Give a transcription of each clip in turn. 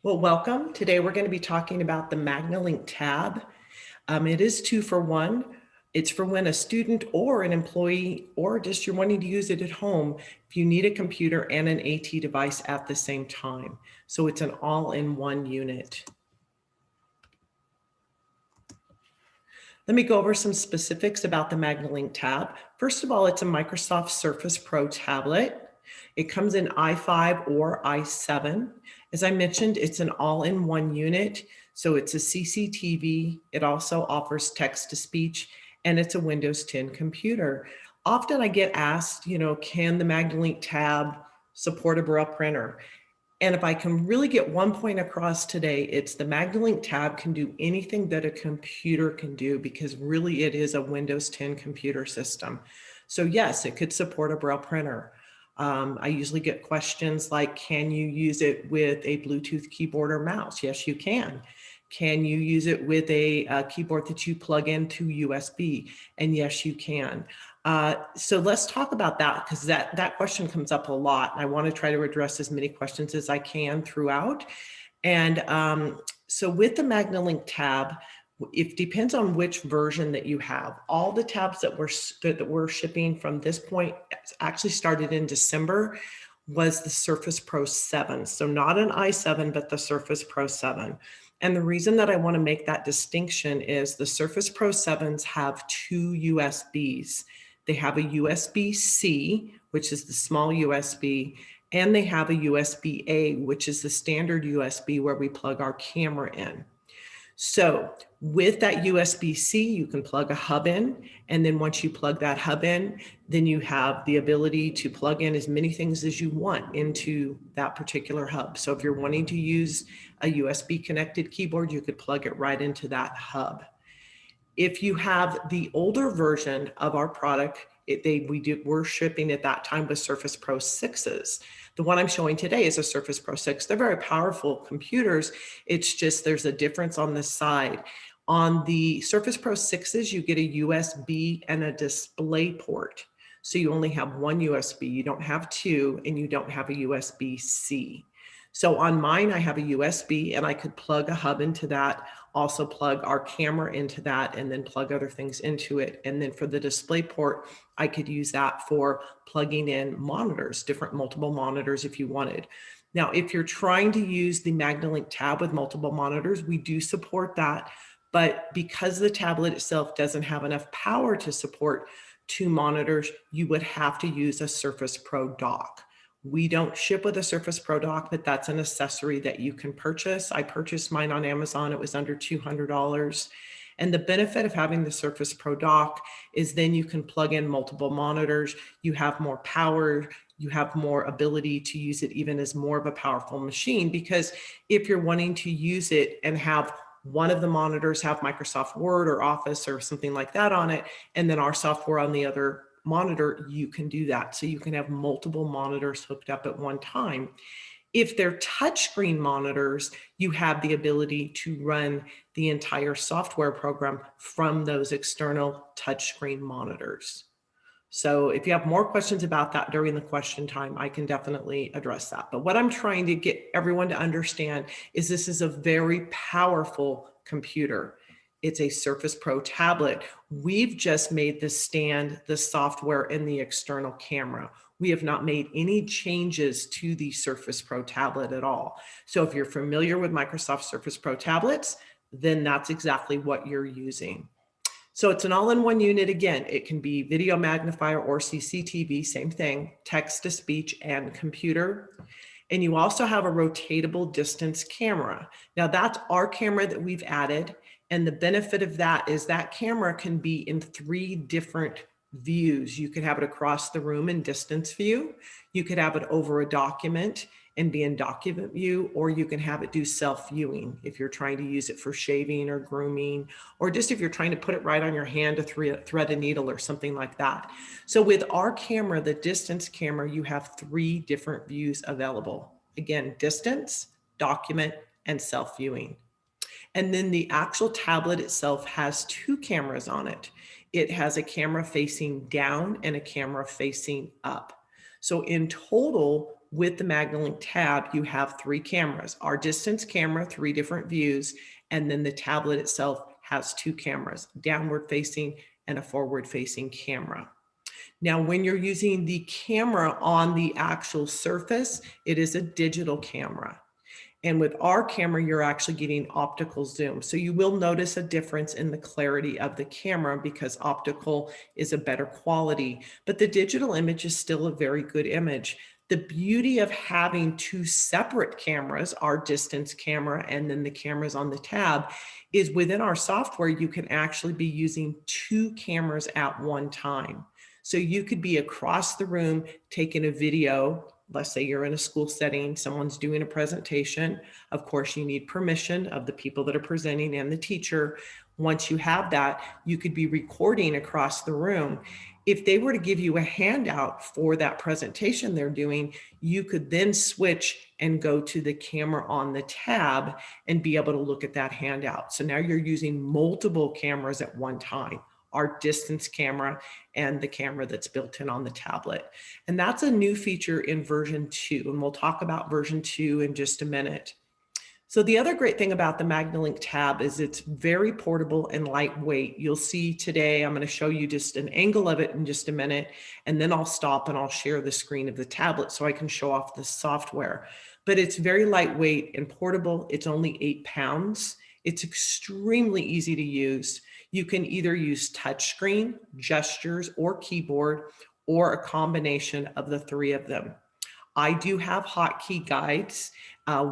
Well, welcome. Today we're going to be talking about the MagniLink TAB. It is 2-for-1. It's for when a student or an employee or just you're wanting to use it at home if you need a computer and an AT device at the same time. So it's an all-in-one unit. Let me go over some specifics about the MagniLink TAB. First of all, it's a Microsoft Surface Pro tablet. It comes in i5 or i7. As I mentioned, it's an all-in-one unit. So it's a CCTV. It also offers text-to-speech, and it's a Windows 10 computer. Often I get asked, can the MagniLink TAB support a Braille printer? And if I can really get one point across today, it's the MagniLink TAB can do anything that a computer can do because really it is a Windows 10 computer system. So yes, it could support a Braille printer. I usually get questions like, can you use it with a Bluetooth keyboard or mouse? Yes, you can. Can you use it with a keyboard that you plug into USB? And yes, you can. So let's talk about that because that question comes up a lot. I want to try to address as many questions as I can throughout. And so with the MagniLink TAB, it depends on which version that you have. All the tabs that we're shipping from this point actually started in December was the Surface Pro 7. So not an i7, but the Surface Pro 7. And the reason that I want to make that distinction is the Surface Pro 7s have two USBs. They have a USB-C, which is the small USB, and they have a USB-A, which is the standard USB where we plug our camera in. So with that USB-C, you can plug a hub in, and then once you plug that hub in, then you have the ability to plug in as many things as you want into that particular hub. So if you're wanting to use a USB connected keyboard, you could plug it right into that hub. If you have the older version of our product, we're shipping at that time with Surface Pro 6s. The one I'm showing today is a Surface Pro 6. They're very powerful computers. It's just there's a difference on the side. On the Surface Pro 6s, you get a USB and a display port. So you only have one USB. You don't have two, and you don't have a USB-C. So on mine, I have a USB, and I could plug a hub into that, also plug our camera into that, and then plug other things into it. And then for the display port, I could use that for plugging in monitors, different multiple monitors if you wanted. Now, if you're trying to use the MagniLink TAB with multiple monitors, we do support that. But because the tablet itself doesn't have enough power to support two monitors, you would have to use a Surface Pro dock. We don't ship with a Surface Pro dock, but that's an accessory that you can purchase. I purchased mine on Amazon. It was under $200. And the benefit of having the Surface Pro dock is then you can plug in multiple monitors. You have more power. You have more ability to use it even as more of a powerful machine, because if you're wanting to use it and have one of the monitors have Microsoft Word or Office or something like that on it, and then our software on the other monitor, you can do that. So you can have multiple monitors hooked up at one time. If they're touchscreen monitors, you have the ability to run the entire software program from those external touchscreen monitors. So if you have more questions about that during the question time, I can definitely address that. But what I'm trying to get everyone to understand is this is a very powerful computer. It's a Surface Pro tablet. We've just made the stand, the software, and the external camera. We have not made any changes to the Surface Pro tablet at all. So if you're familiar with Microsoft Surface Pro tablets, then that's exactly what you're using. So it's an all-in-one unit. Again, it can be video magnifier or CCTV, same thing, text-to-speech and computer. And you also have a rotatable distance camera. Now that's our camera that we've added. And the benefit of that is that camera can be in 3 different views. You could have it across the room in distance view. You could have it over a document and be in document view, or you can have it do self-viewing if you're trying to use it for shaving or grooming, or just if you're trying to put it right on your hand to thread a needle or something like that. So with our camera, the distance camera, you have 3 different views available. Again, distance, document, and self-viewing. And then the actual tablet itself has 2 cameras on it. It has a camera facing down and a camera facing up. So in total, with the MagniLink tab, you have 3 cameras, our distance camera, 3 different views, and then the tablet itself has 2 cameras, downward facing and a forward facing camera. Now, when you're using the camera on the actual surface, it is a digital camera. And with our camera, you're actually getting optical zoom. So you will notice a difference in the clarity of the camera because optical is a better quality, but the digital image is still a very good image. The beauty of having 2 separate cameras, our distance camera and then the cameras on the tab, is within our software, you can actually be using 2 cameras at one time. So you could be across the room taking a video. Let's say you're in a school setting, someone's doing a presentation. Of course, you need permission of the people that are presenting and the teacher. Once you have that, you could be recording across the room. If they were to give you a handout for that presentation they're doing, you could then switch and go to the camera on the tab and be able to look at that handout. So now you're using multiple cameras at one time, our distance camera and the camera that's built in on the tablet. And that's a new feature in version 2, and we'll talk about version 2 in just a minute. So the other great thing about the MagniLink tab is it's very portable and lightweight. You'll see today, I'm going to show you just an angle of it in just a minute, and then I'll stop and I'll share the screen of the tablet so I can show off the software. But it's very lightweight and portable. It's only 8 pounds. It's extremely easy to use. You can either use touchscreen, gestures, or keyboard, or a combination of the 3 of them. I do have hotkey guides.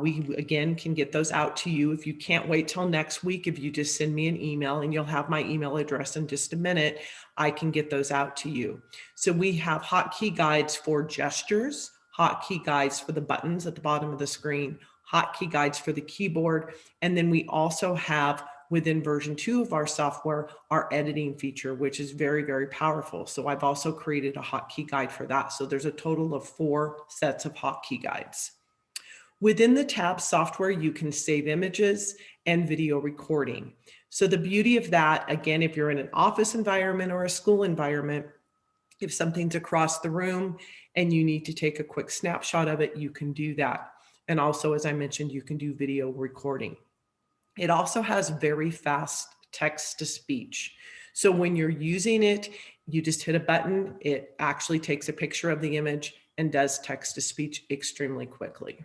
We, again, can get those out to you. If you can't wait till next week, if you just send me an email, and you'll have my email address in just a minute, I can get those out to you. So we have hotkey guides for gestures, hotkey guides for the buttons at the bottom of the screen, hotkey guides for the keyboard, and then we also have within version 2 of our software, our editing feature, which is very, very powerful. So I've also created a hotkey guide for that. So there's a total of 4 sets of hotkey guides. Within the tab software, you can save images and video recording. So the beauty of that, again, if you're in an office environment or a school environment, if something's across the room and you need to take a quick snapshot of it, you can do that. And also, as I mentioned, you can do video recording. It also has very fast text to speech. So when you're using it, you just hit a button, it actually takes a picture of the image and does text to speech extremely quickly.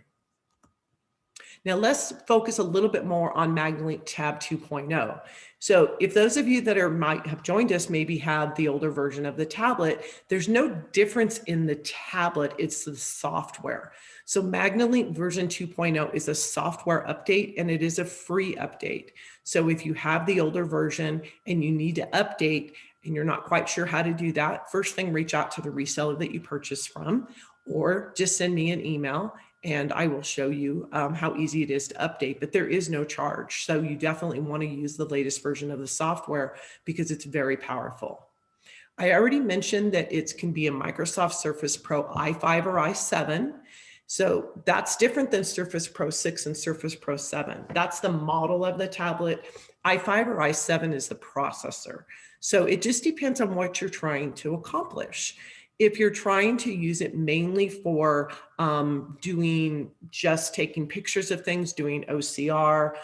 Now let's focus a little bit more on MagniLink TAB 2.0. So if those of you that might have joined us maybe have the older version of the tablet, there's no difference in the tablet, it's the software. So MagniLink version 2.0 is a software update, and it is a free update. So if you have the older version and you need to update and you're not quite sure how to do that, first thing, reach out to the reseller that you purchased from, or just send me an email and I will show you how easy it is to update, but there is no charge. So you definitely want to use the latest version of the software because it's very powerful. I already mentioned that it can be a Microsoft Surface Pro i5 or i7. So that's different than Surface Pro 6 and Surface Pro 7. That's the model of the tablet. i5 or i7 is the processor. So it just depends on what you're trying to accomplish. If you're trying to use it mainly for doing just taking pictures of things, doing OCR,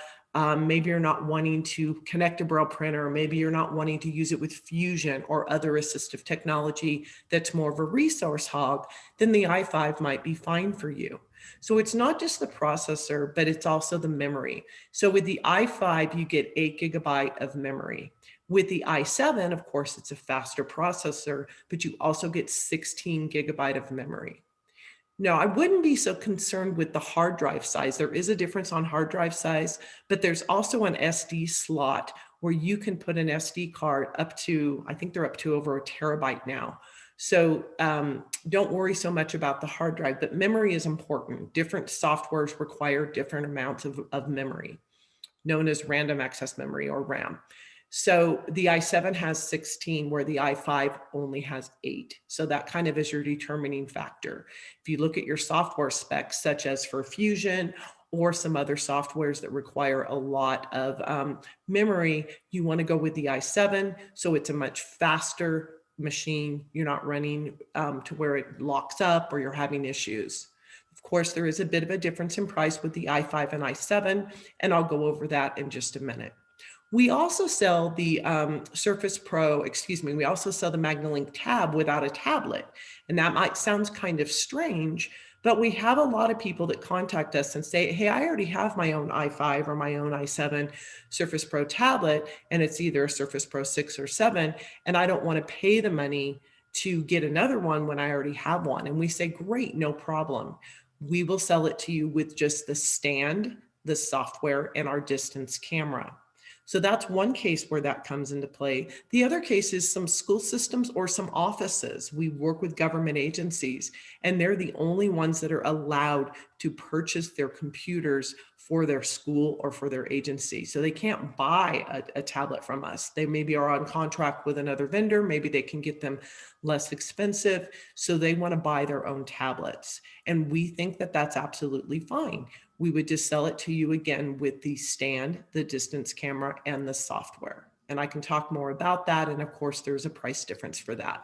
maybe you're not wanting to connect a Braille printer, maybe you're not wanting to use it with Fusion or other assistive technology that's more of a resource hog, then the i5 might be fine for you. So it's not just the processor, but it's also the memory. So with the i5, you get 8 GB of memory. With the i7, of course, it's a faster processor, but you also get 16 GB of memory. Now, I wouldn't be so concerned with the hard drive size. There is a difference on hard drive size, but there's also an SD slot where you can put an SD card up to, I think they're up to over 1 terabyte now. So don't worry so much about the hard drive, but memory is important. Different softwares require different amounts of memory, known as random access memory or RAM. So the i7 has 16 where the i5 only has 8. So that kind of is your determining factor. If you look at your software specs, such as for Fusion or some other softwares that require a lot of memory, you want to go with the i7. So it's a much faster machine. You're not running to where it locks up or you're having issues. course, there is a bit of a difference in price with the i5 and i7, and I'll go over that in just a minute. We also sell the Surface Pro, we also sell the MagniLink TAB without a tablet. And that might sound kind of strange, but we have a lot of people that contact us and say, hey, I already have my own i5 or my own i7 Surface Pro tablet, and it's either a Surface Pro 6 or 7, and I don't want to pay the money to get another one when I already have one. And we say, great, no problem. We will sell it to you with just the stand, the software, and our distance camera. So that's one case where that comes into play. The other case is some school systems or some offices. We work with government agencies, and they're the only ones that are allowed to purchase their computers for their school or for their agency. So they can't buy a tablet from us. They maybe are on contract with another vendor. Maybe they can get them less expensive. So they want to buy their own tablets. And we think that that's absolutely fine. We would just sell it to you again with the stand, the distance camera, and the software. And I can talk more about that. And of course, there's a price difference for that.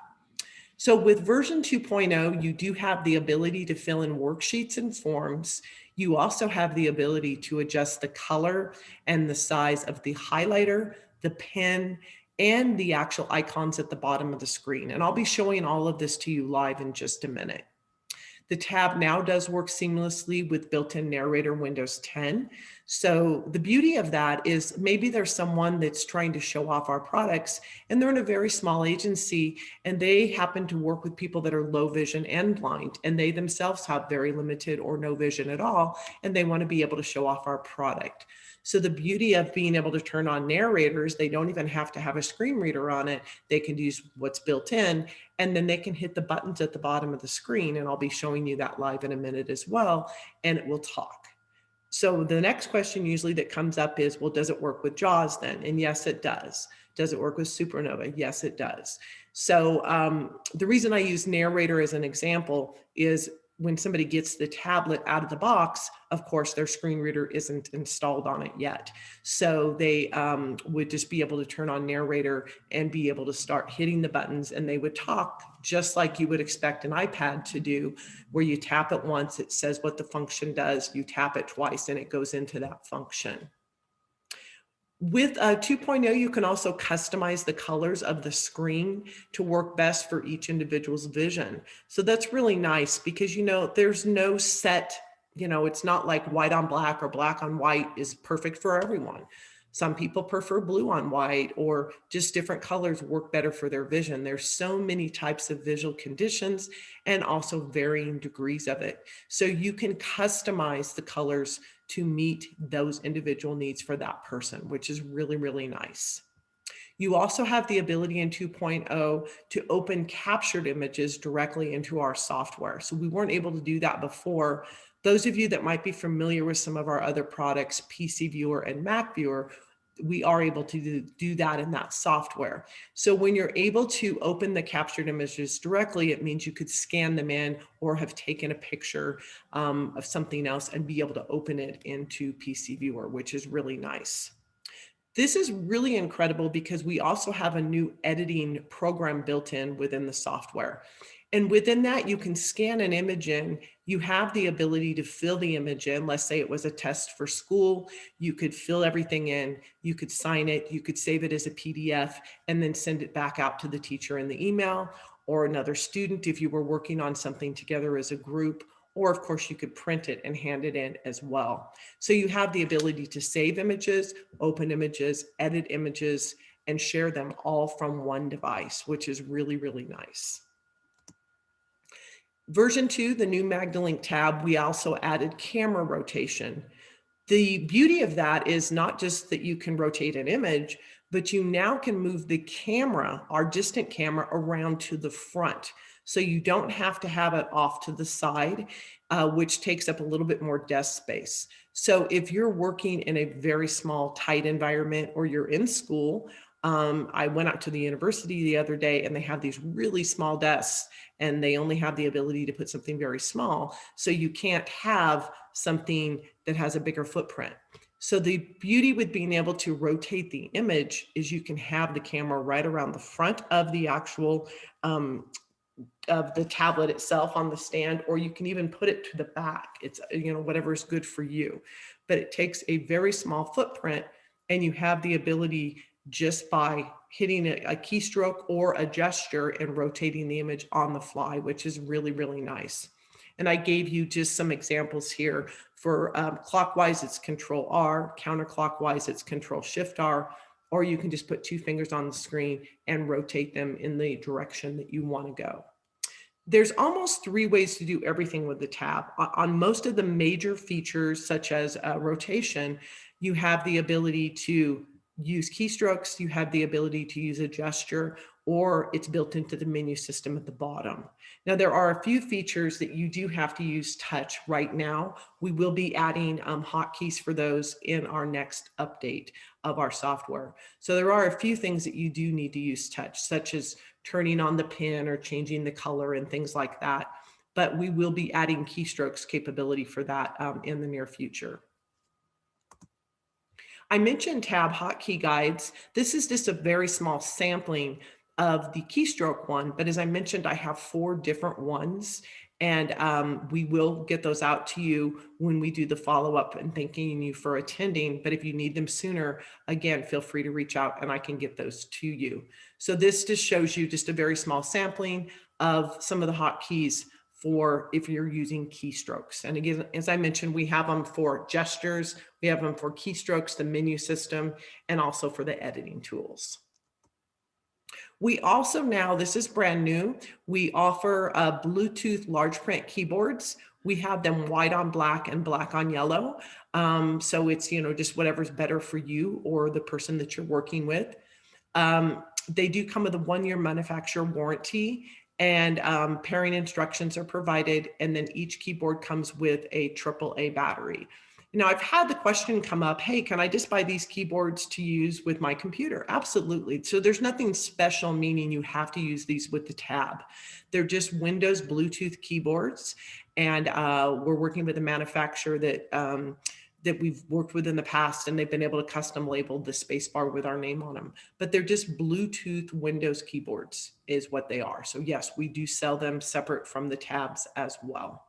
So with version 2.0, you do have the ability to fill in worksheets and forms. You also have the ability to adjust the color and the size of the highlighter, the pen, and the actual icons at the bottom of the screen. And I'll be showing all of this to you live in just a minute. The tab now does work seamlessly with built-in narrator Windows 10. So the beauty of that is maybe there's someone that's trying to show off our products and they're in a very small agency and they happen to work with people that are low vision and blind, and they themselves have very limited or no vision at all, and they want to be able to show off our product. So the beauty of being able to turn on narrators, they don't even have to have a screen reader on it. They can use what's built in, and then they can hit the buttons at the bottom of the screen. And I'll be showing you that live in a minute as well, and it will talk. So the next question usually that comes up is, well, does it work with JAWS then? And yes, it does. Does it work with Supernova? Yes, it does. So the reason I use narrator as an example is when somebody gets the tablet out of the box, of course, their screen reader isn't installed on it yet. So they would just be able to turn on narrator and be able to start hitting the buttons, and they would talk just like you would expect an iPad to do, where you tap it once, it says what the function does, you tap it twice, and it goes into that function. With 2.0, you can also customize the colors of the screen to work best for each individual's vision. So that's really nice because, you know, there's no set, you know, it's not like white on black or black on white is perfect for everyone. Some people prefer blue on white, or just different colors work better for their vision. There's so many types of visual conditions and also varying degrees of it. So you can customize the colors to meet those individual needs for that person, which is really, really nice. You also have the ability in 2.0 to open captured images directly into our software. So we weren't able to do that before. Those of you that might be familiar with some of our other products, PC Viewer and Mac Viewer, we are able to do that in that software. So when you're able to open the captured images directly, it means you could scan them in or have taken a picture of something else and be able to open it into PC Viewer, which is really nice. This is really incredible because we also have a new editing program built in within the software. And within that, you can scan an image in. You have the ability to fill the image in. Let's say it was a test for school. You could fill everything in. You could sign it. You could save it as a PDF and then send it back out to the teacher in the email, or another student if you were working on something together as a group. Or of course, you could print it and hand it in as well. So you have the ability to save images, open images, edit images, and share them all from one device, which is really, really nice. Version 2, the new MagniLink tab, we also added camera rotation. The beauty of that is not just that you can rotate an image, but you now can move the camera, our distant camera, around to the front. So you don't have to have it off to the side, which takes up a little bit more desk space. So if you're working in a very small, tight environment, or you're in school, I went out to the university the other day and they have these really small desks and they only have the ability to put something very small. So you can't have something that has a bigger footprint. So the beauty with being able to rotate the image is you can have the camera right around the front of the actual of the tablet itself on the stand, or you can even put it to the back. It's, you know, whatever is good for you. But it takes a very small footprint, and you have the ability just by hitting a keystroke or a gesture and rotating the image on the fly, which is really, really nice. And I gave you just some examples here. For clockwise, it's Control R, counterclockwise, it's Control Shift R, or you can just put 2 fingers on the screen and rotate them in the direction that you want to go. There's almost 3 ways to do everything with the tab. On most of the major features, such as rotation, you have the ability to use keystrokes, you have the ability to use a gesture, or it's built into the menu system at the bottom. Now, there are a few features that you do have to use touch right now. We will be adding hotkeys for those in our next update of our software. So there are a few things that you do need to use touch, such as turning on the pin or changing the color and things like that. But we will be adding keystrokes capability for that in the near future. I mentioned tab hotkey guides. This is just a very small sampling of the keystroke one, but as I mentioned, I have 4 different ones, and we will get those out to you when we do the follow-up, and thanking you for attending. But if you need them sooner, again, feel free to reach out and I can get those to you. So this just shows you just a very small sampling of some of the hotkeys for if you're using keystrokes. And again, as I mentioned, we have them for gestures, we have them for keystrokes, the menu system, and also for the editing tools. We also now, this is brand new, we offer Bluetooth large print keyboards. We have them white on black and black on yellow. So it's, you know, just whatever's better for you or the person that you're working with. They do come with a 1-year manufacturer warranty, and pairing instructions are provided, and then each keyboard comes with a AAA battery. Now, I've had the question come up, hey, can I just buy these keyboards to use with my computer? Absolutely. So there's nothing special, meaning you have to use these with the tab. They're just Windows Bluetooth keyboards, and we're working with a manufacturer that we've worked with in the past, and they've been able to custom label the spacebar with our name on them. But they're just Bluetooth Windows keyboards is what they are. So yes, we do sell them separate from the tabs as well.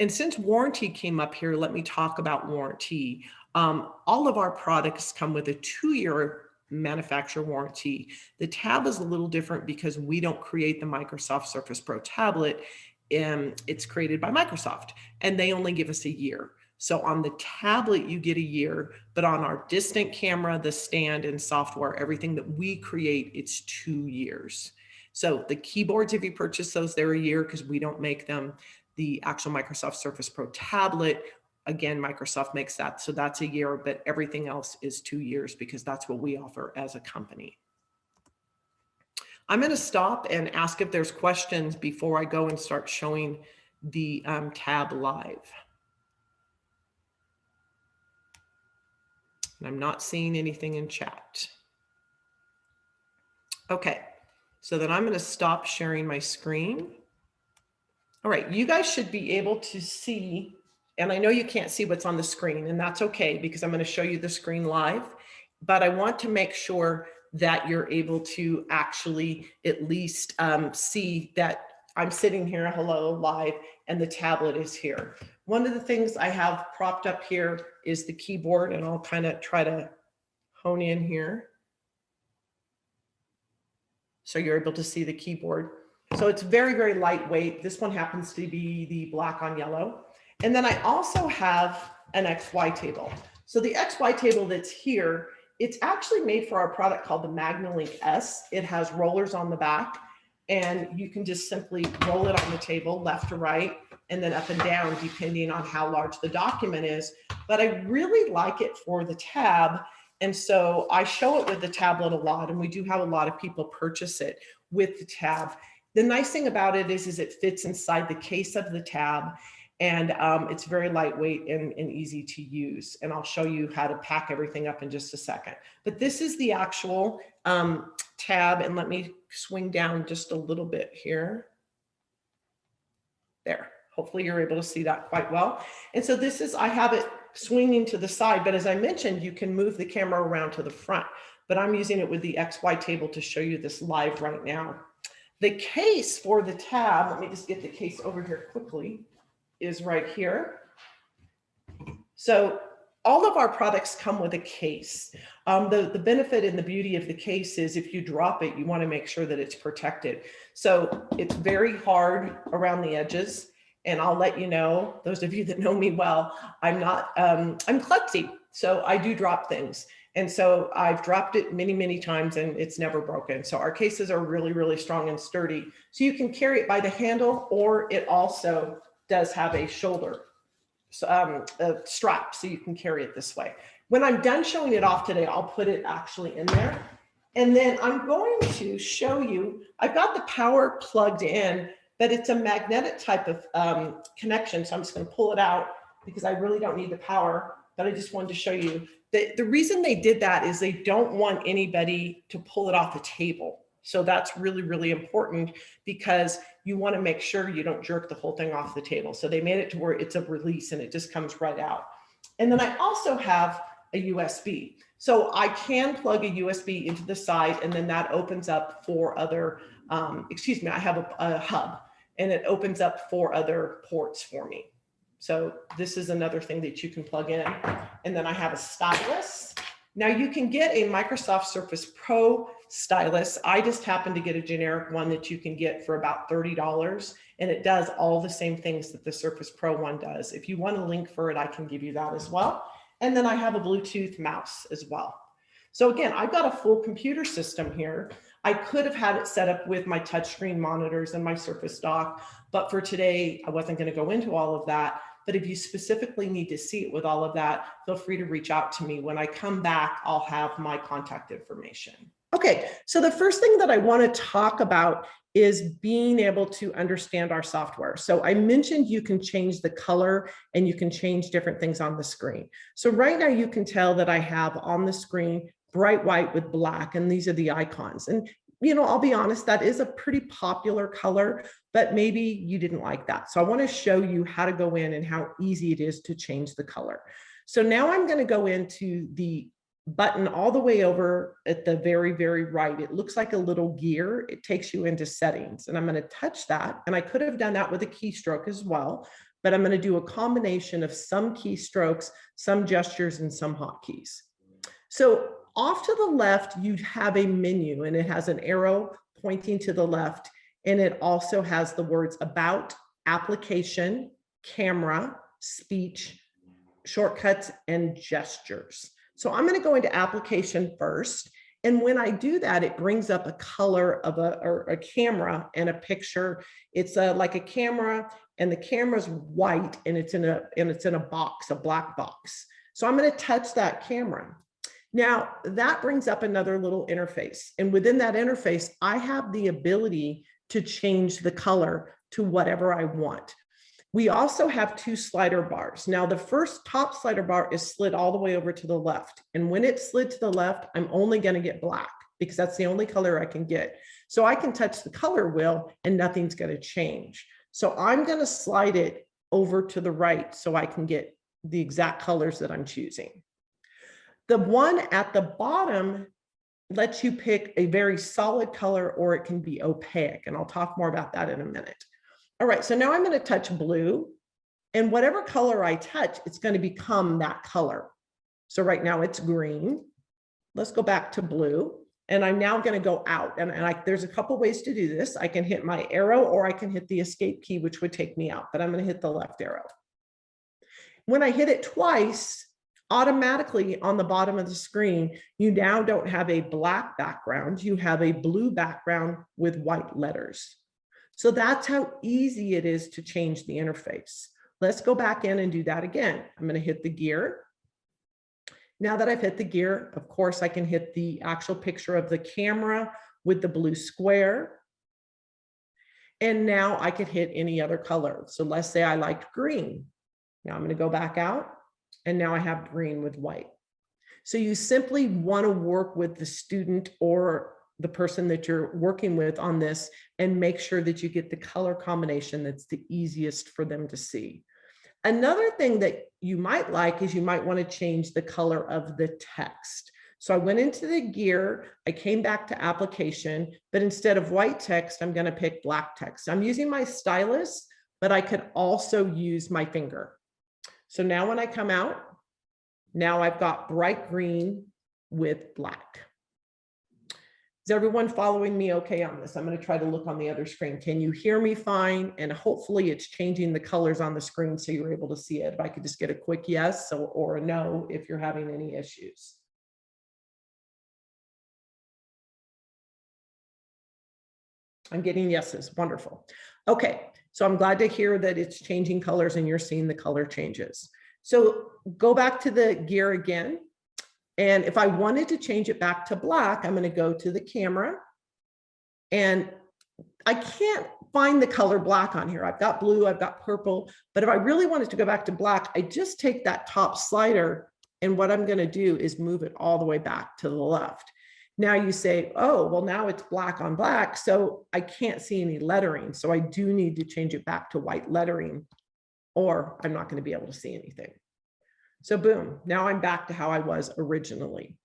And since warranty came up here, let me talk about warranty. All of our products come with a 2-year manufacturer warranty. The tab is a little different because we don't create the Microsoft Surface Pro tablet. It's created by Microsoft, and they only give us a year. So on the tablet, you get a year, but on our distant camera, the stand and software, everything that we create, it's 2 years. So the keyboards, if you purchase those, they're a year because we don't make them. The actual Microsoft Surface Pro tablet, again, Microsoft makes that. So that's a year, but everything else is 2 years because that's what we offer as a company. I'm going to stop and ask if there's questions before I go and start showing the tab live. And I'm not seeing anything in chat. Okay, so then I'm going to stop sharing my screen. All right, you guys should be able to see, and I know you can't see what's on the screen, and that's okay because I'm going to show you the screen live, but I want to make sure that you're able to actually at least see that I'm sitting here, hello, live, and the tablet is here. One of the things I have propped up here is the keyboard, and I'll kind of try to hone in here so you're able to see the keyboard. So it's very, very lightweight. This one happens to be the black on yellow. And then I also have an XY table. So the XY table that's here, it's actually made for our product called the MagniLink S. It has rollers on the back, and you can just simply roll it on the table left to right and then up and down depending on how large the document is. But I really like it for the tab. And so I show it with the tablet a lot, and we do have a lot of people purchase it with the tab. The nice thing about it is it fits inside the case of the tab, and it's very lightweight and easy to use. And I'll show you how to pack everything up in just a second. But this is the actual tab, and let me swing down just a little bit here. There, hopefully you're able to see that quite well. And so this is, I have it swinging to the side, but as I mentioned, you can move the camera around to the front, but I'm using it with the XY table to show you this live right now. The case for the tab, let me just get the case over here quickly, is right here. So all of our products come with a case. The benefit and the beauty of the case is if you drop it, you want to make sure that it's protected. So it's very hard around the edges. And I'll let you know, those of you that know me well, I'm klutzy. So I do drop things. And so I've dropped it many, many times and it's never broken. So our cases are really, really strong and sturdy. So you can carry it by the handle, or it also does have a shoulder strap, so you can carry it this way. When I'm done showing it off today, I'll put it actually in there. And then I'm going to show you, I've got the power plugged in, but it's a magnetic type of connection. So I'm just going to pull it out because I really don't need the power, but I just wanted to show you that the reason they did that is they don't want anybody to pull it off the table. So that's really, really important because you want to make sure you don't jerk the whole thing off the table. So they made it to where it's a release and it just comes right out. And then I also have a USB. So I can plug a USB into the side, and then that opens up for other, I have a hub, and it opens up 4 other ports for me. So this is another thing that you can plug in. And then I have a stylus. Now you can get a Microsoft Surface Pro stylus. I just happen to get a generic one that you can get for about $30, and it does all the same things that the Surface Pro one does. If you want a link for it, I can give you that as well. And then I have a Bluetooth mouse as well. So again, I've got a full computer system here. I could have had it set up with my touchscreen monitors and my Surface Dock, but for today, I wasn't going to go into all of that. But if you specifically need to see it with all of that, feel free to reach out to me. When I come back, I'll have my contact information. Okay, so the first thing that I want to talk about is being able to understand our software. So I mentioned you can change the color and you can change different things on the screen. So right now you can tell that I have on the screen bright white with black, and these are the icons. And I'll be honest, that is a pretty popular color, but maybe you didn't like that. So I want to show you how to go in and how easy it is to change the color. So now I'm going to go into the button all the way over at the very, very right. It looks like a little gear. It takes you into settings, and I'm going to touch that. And I could have done that with a keystroke as well, but I'm going to do a combination of some keystrokes, some gestures, and some hotkeys. So off to the left, you have a menu, and it has an arrow pointing to the left, and it also has the words about, application, camera, speech, shortcuts, and gestures. So I'm going to go into application first. And when I do that, it brings up a color of a camera and a picture. It's like a camera, and the camera's white, and it's in a box, a black box. So I'm going to touch that camera. Now that brings up another little interface. And within that interface, I have the ability to change the color to whatever I want. We also have 2 slider bars. Now the first top slider bar is slid all the way over to the left. And when it's slid to the left, I'm only going to get black because that's the only color I can get. So I can touch the color wheel and nothing's going to change. So I'm going to slide it over to the right so I can get the exact colors that I'm choosing. The one at the bottom lets you pick a very solid color, or it can be opaque. And I'll talk more about that in a minute. All right, so now I'm going to touch blue, and whatever color I touch, it's going to become that color. So right now it's green. Let's go back to blue, and I'm now going to go out. And there's a couple ways to do this. I can hit my arrow, or I can hit the escape key, which would take me out, but I'm going to hit the left arrow. When I hit it twice, automatically on the bottom of the screen, you now don't have a black background, you have a blue background with white letters. So that's how easy it is to change the interface. Let's go back in and do that again. I'm going to hit the gear. Now that I've hit the gear, of course, I can hit the actual picture of the camera with the blue square. And now I could hit any other color. So let's say I liked green. Now I'm going to go back out, and now I have green with white. So you simply want to work with the student or the person that you're working with on this and make sure that you get the color combination that's the easiest for them to see. Another thing that you might like is you might want to change the color of the text. So I went into the gear, I came back to application, but instead of white text, I'm going to pick black text. I'm using my stylus, but I could also use my finger. So now when I come out, now I've got bright green with black. Is everyone following me okay on this? I'm going to try to look on the other screen. Can you hear me fine? And hopefully it's changing the colors on the screen so you're able to see it. If I could just get a quick yes or a no if you're having any issues. I'm getting yeses. Wonderful. Okay, so I'm glad to hear that it's changing colors and you're seeing the color changes. So go back to the gear again. And if I wanted to change it back to black, I'm going to go to the camera. And I can't find the color black on here. I've got blue, I've got purple. But if I really wanted to go back to black, I just take that top slider. And what I'm going to do is move it all the way back to the left. Now you say, oh, well, now it's black on black, so I can't see any lettering. So I do need to change it back to white lettering, or I'm not going to be able to see anything. So boom, now I'm back to how I was originally.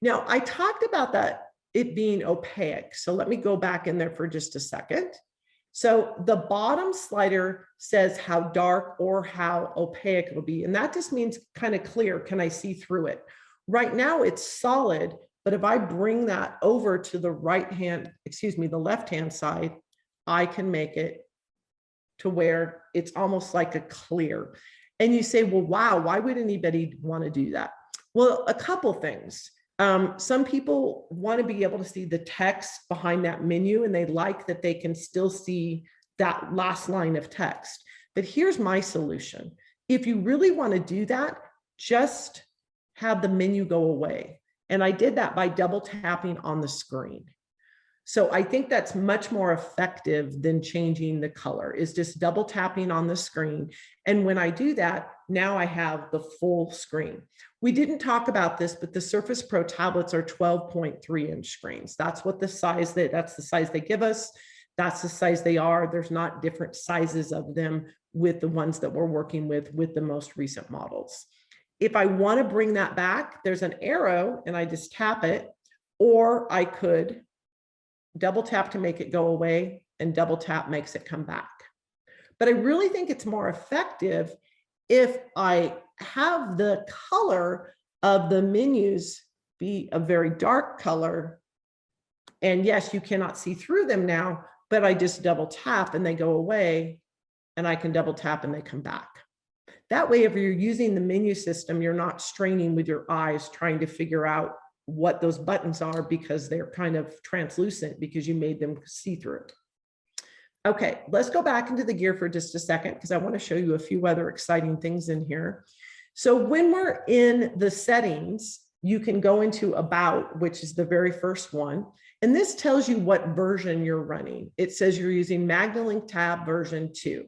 Now I talked about that, it being opaque. So let me go back in there for just a second. So the bottom slider says how dark or how opaque it'll be. And that just means kind of clear. Can I see through it? Right now it's solid. But if I bring that over to the the left-hand side, I can make it to where it's almost like a clear. And you say, well, wow, why would anybody want to do that? Well, a couple things. Some people want to be able to see the text behind that menu, and they like that they can still see that last line of text. But here's my solution. If you really want to do that, just have the menu go away. And I did that by double tapping on the screen. So I think that's much more effective than changing the color, is just double tapping on the screen. And when I do that, now I have the full screen. We didn't talk about this, but the Surface Pro tablets are 12.3-inch screens. That's what that's the size they give us. That's the size they are. There's not different sizes of them with the ones that we're working with the most recent models. If I want to bring that back, there's an arrow and I just tap it, or I could double tap to make it go away and double tap makes it come back. But I really think it's more effective if I have the color of the menus be a very dark color. And yes, you cannot see through them now, but I just double tap and they go away, and I can double tap and they come back. That way, if you're using the menu system, you're not straining with your eyes trying to figure out what those buttons are, because they're kind of translucent because you made them see-through. Okay, let's go back into the gear for just a second, because I want to show you a few other exciting things in here. So when we're in the settings, you can go into About, which is the very first one. And this tells you what version you're running. It says you're using MagniLink TAB version 2.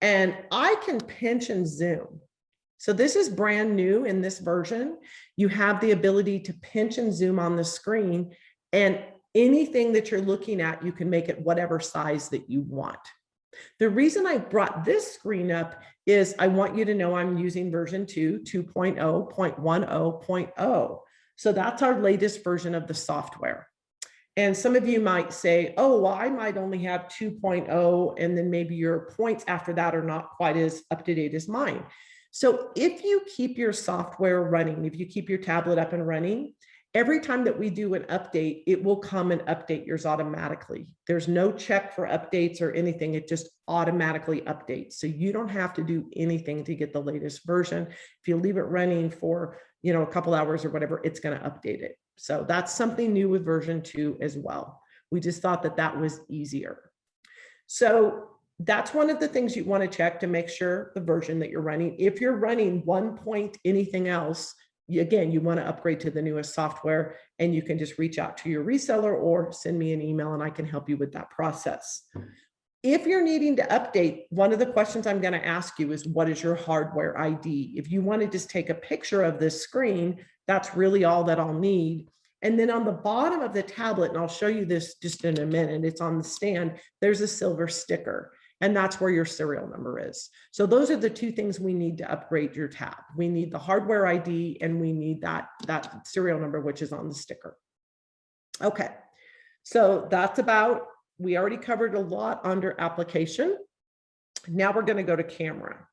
And I can pinch and zoom. So this is brand new in this version. You have the ability to pinch and zoom on the screen, and anything that you're looking at, you can make it whatever size that you want. The reason I brought this screen up is I want you to know I'm using version 2, 2.0.10.0. So that's our latest version of the software. And some of you might say, oh, well, I might only have 2.0, and then maybe your points after that are not quite as up to date as mine. So if you keep your software running, if you keep your tablet up and running, every time that we do an update, it will come and update yours automatically. There's no check for updates or anything. It just automatically updates. So you don't have to do anything to get the latest version. If you leave it running for, a couple hours or whatever, it's going to update it. So that's something new with version 2 as well. We just thought that that was easier. So that's one of the things you want to check to make sure the version that you're running. If you're running 1 point anything else, again, you want to upgrade to the newest software, and you can just reach out to your reseller or send me an email and I can help you with that process. If you're needing to update, one of the questions I'm going to ask you is, what is your hardware ID? If you want to just take a picture of this screen, that's really all that I'll need. And then on the bottom of the tablet, and I'll show you this just in a minute, it's on the stand, there's a silver sticker. and that's where your serial number is. So those are the two things we need to upgrade your tab. We need the hardware ID and we need that serial number, which is on the sticker. Okay, so that's about, we already covered a lot under application. Now we're going to go to camera.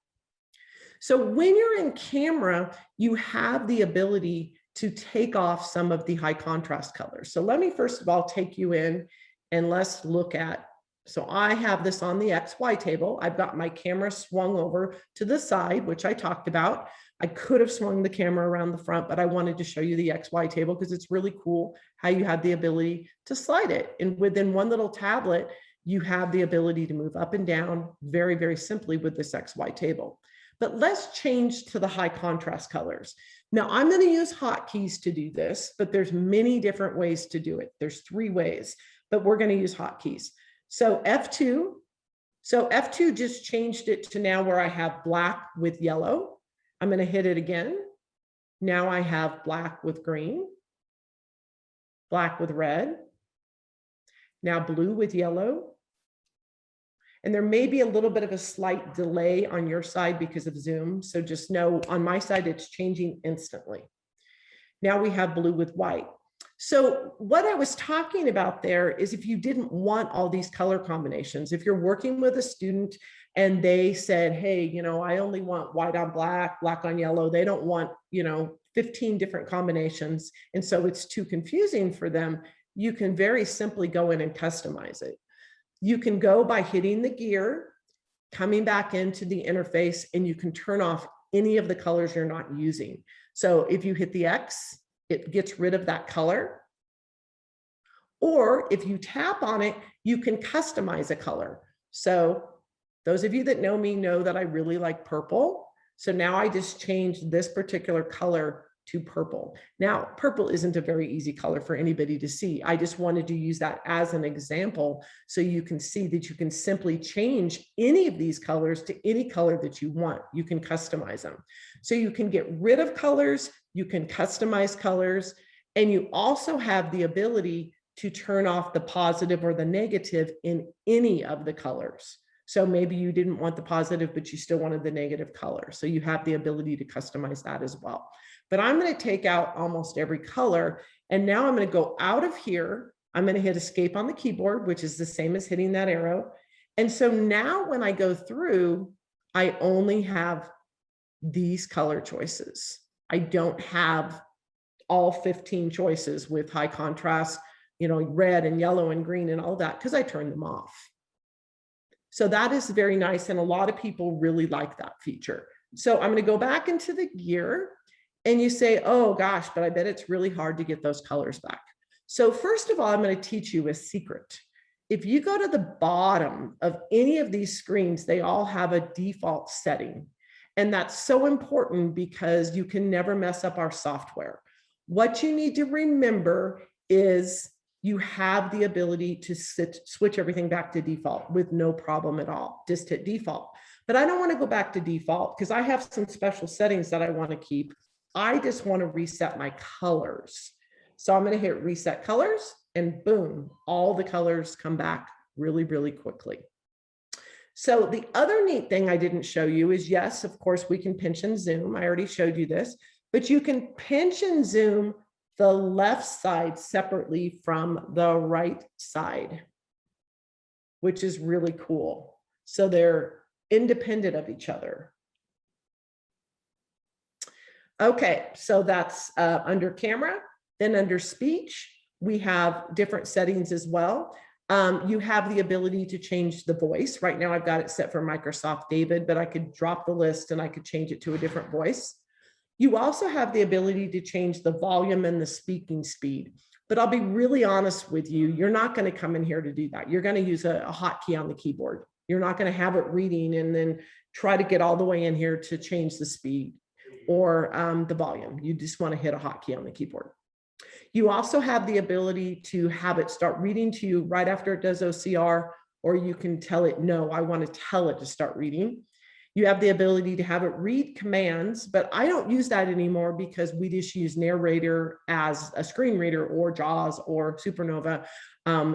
So when you're in camera, you have the ability to take off some of the high contrast colors. So let me first of all take you in and let's look at, so I have this on the XY table. I've got my camera swung over to the side, which I talked about. I could have swung the camera around the front, but I wanted to show you the XY table because it's really cool how you have the ability to slide it. And within one little tablet, you have the ability to move up and down very, very simply with this XY table. But let's change to the high contrast colors. Now I'm going to use hotkeys to do this, but there's many different ways to do it. There's 3 ways, but we're going to use hotkeys. So F2, just changed it to now where I have black with yellow. I'm going to hit it again. Now I have black with green, black with red, now blue with yellow. And there may be a little bit of a slight delay on your side because of Zoom. So just know on my side, it's changing instantly. Now we have blue with white. So what I was talking about there is if you didn't want all these color combinations, if you're working with a student and they said, hey, you know, I only want white on black, black on yellow. They don't want, you know, 15 different combinations. And so it's too confusing for them. You can very simply go in and customize it. You can go by hitting the gear, coming back into the interface, and you can turn off any of the colors you're not using. So if you hit the X, it gets rid of that color. Or if you tap on it, you can customize a color. So those of you that know me know that I really like purple. So now I just changed this particular color to purple. Now, purple isn't a very easy color for anybody to see. I just wanted to use that as an example so you can see that you can simply change any of these colors to any color that you want. You can customize them. So you can get rid of colors, you can customize colors, and you also have the ability to turn off the positive or the negative in any of the colors. So maybe you didn't want the positive, but you still wanted the negative color. So you have the ability to customize that as well. But I'm going to take out almost every color. And now I'm going to go out of here. I'm going to hit escape on the keyboard, which is the same as hitting that arrow. And so now when I go through, I only have these color choices. I don't have all 15 choices with high contrast, you know, red and yellow and green and all that, because I turned them off. So that is very nice. And a lot of people really like that feature. So I'm going to go back into the gear. And you say, oh gosh, but I bet it's really hard to get those colors back. So first of all, I'm going to teach you a secret. If you go to the bottom of any of these screens, they all have a default setting. And that's so important because you can never mess up our software. What you need to remember is you have the ability to switch everything back to default with no problem at all. Just hit default. But I don't want to go back to default because I have some special settings that I want to keep. I just want to reset my colors. So I'm going to hit reset colors and boom, all the colors come back really, really quickly. So the other neat thing I didn't show you is, yes, of course, we can pinch and zoom. I already showed you this, but you can pinch and zoom the left side separately from the right side, which is really cool. So they're independent of each other. Okay, so that's under camera. Then under speech, we have different settings as well. You have the ability to change the voice. Right now I've got it set for Microsoft David, but I could drop the list and I could change it to a different voice. You also have the ability to change the volume and the speaking speed. But I'll be really honest with you, you're not going to come in here to do that. You're going to use a hotkey on the keyboard. You're not going to have it reading and then try to get all the way in here to change the speed or the volume. You just want to hit a hotkey on the keyboard. You also have the ability to have it start reading to you right after it does OCR, or you can tell it, no, I want to tell it to start reading. You have the ability to have it read commands, but I don't use that anymore because we just use Narrator as a screen reader or JAWS or Supernova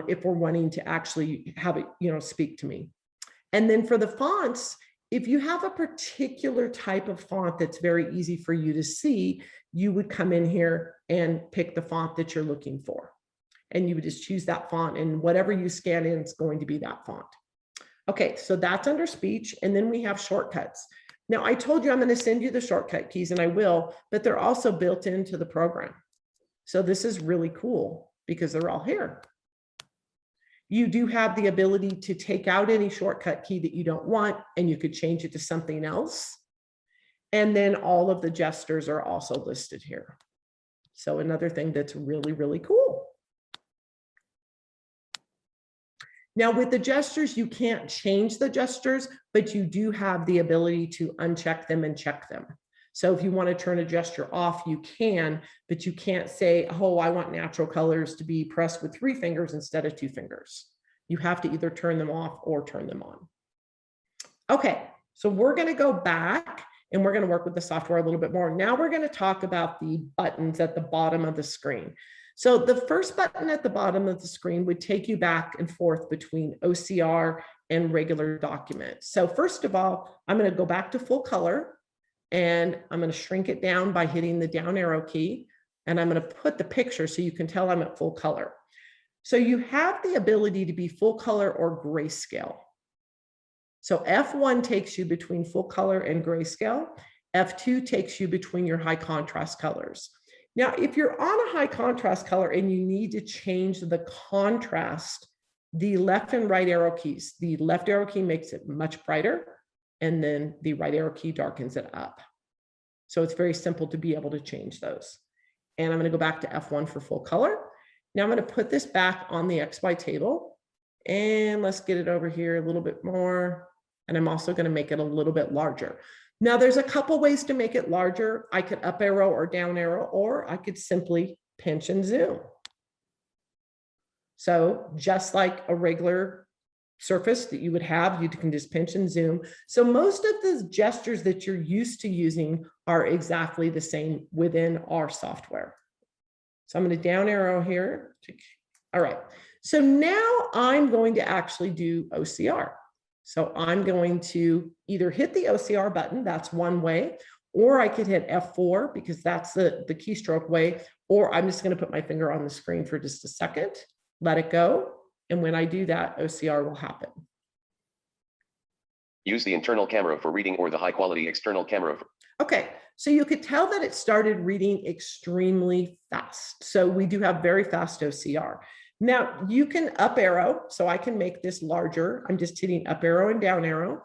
if we're wanting to actually have it, speak to me. And then for the fonts, if you have a particular type of font that's very easy for you to see, you would come in here and pick the font that you're looking for. And you would just choose that font, and whatever you scan in, it's going to be that font. Okay, so that's under speech. And then we have shortcuts. Now, I told you I'm going to send you the shortcut keys, and I will, but they're also built into the program. So this is really cool because they're all here. You do have the ability to take out any shortcut key that you don't want, and you could change it to something else. And then all of the gestures are also listed here. So another thing that's really, really cool. Now with the gestures, you can't change the gestures, but you do have the ability to uncheck them and check them. So if you want to turn a gesture off, you can, but you can't say, oh, I want natural colors to be pressed with 3 fingers instead of 2 fingers. You have to either turn them off or turn them on. Okay, so we're going to go back and we're going to work with the software a little bit more. Now we're going to talk about the buttons at the bottom of the screen. So the first button at the bottom of the screen would take you back and forth between OCR and regular documents. So first of all, I'm going to go back to full color, and I'm going to shrink it down by hitting the down arrow key, and I'm going to put the picture so you can tell I'm at full color. So you have the ability to be full color or grayscale. So F1 takes you between full color and grayscale. F2 takes you between your high contrast colors. Now, if you're on a high contrast color and you need to change the contrast, the left and right arrow keys, the left arrow key makes it much brighter, and then the right arrow key darkens it up. So it's very simple to be able to change those. And I'm going to go back to F1 for full color. Now I'm going to put this back on the XY table, and let's get it over here a little bit more. And I'm also going to make it a little bit larger. Now there's a couple ways to make it larger. I could up arrow or down arrow, or I could simply pinch and zoom. So just like a regular surface that you would have, you can just pinch and zoom. So most of the gestures that you're used to using are exactly the same within our software. So I'm going to down arrow here. All right. So now I'm going to actually do OCR. So I'm going to either hit the OCR button, that's one way, or I could hit F4 because that's the keystroke way, or I'm just going to put my finger on the screen for just a second, let it go. And when I do that, OCR will happen. Use the internal camera for reading or the high quality external camera. Okay, so you could tell that it started reading extremely fast. So we do have very fast OCR. Now you can up arrow, so I can make this larger. I'm just hitting up arrow and down arrow.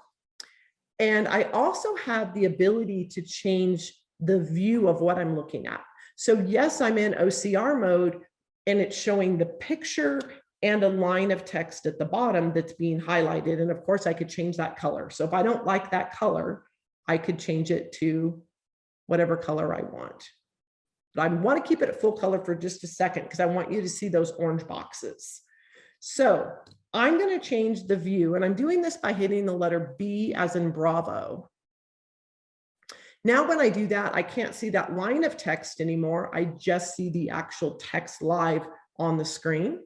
And I also have the ability to change the view of what I'm looking at. So yes, I'm in OCR mode, and it's showing the picture and a line of text at the bottom that's being highlighted. And of course I could change that color. So if I don't like that color, I could change it to whatever color I want. But I want to keep it at full color for just a second because I want you to see those orange boxes. So I'm going to change the view, and I'm doing this by hitting the letter B as in Bravo. Now, when I do that, I can't see that line of text anymore. I just see the actual text live on the screen.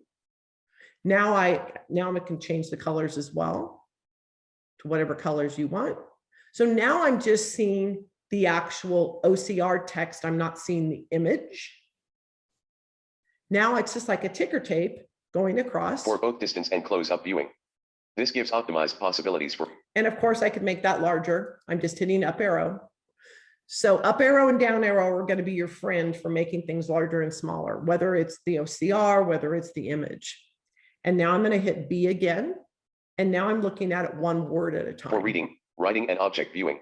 Now I can change the colors as well to whatever colors you want. So now I'm just seeing the actual OCR text. I'm not seeing the image. Now it's just like a ticker tape going across. For both distance and close-up viewing. This gives optimized possibilities for. And of course I could make that larger. I'm just hitting up arrow. So up arrow and down arrow are going to be your friend for making things larger and smaller, whether it's the OCR, whether it's the image. And now I'm going to hit B again. And now I'm looking at it one word at a time. For reading, writing, and object viewing.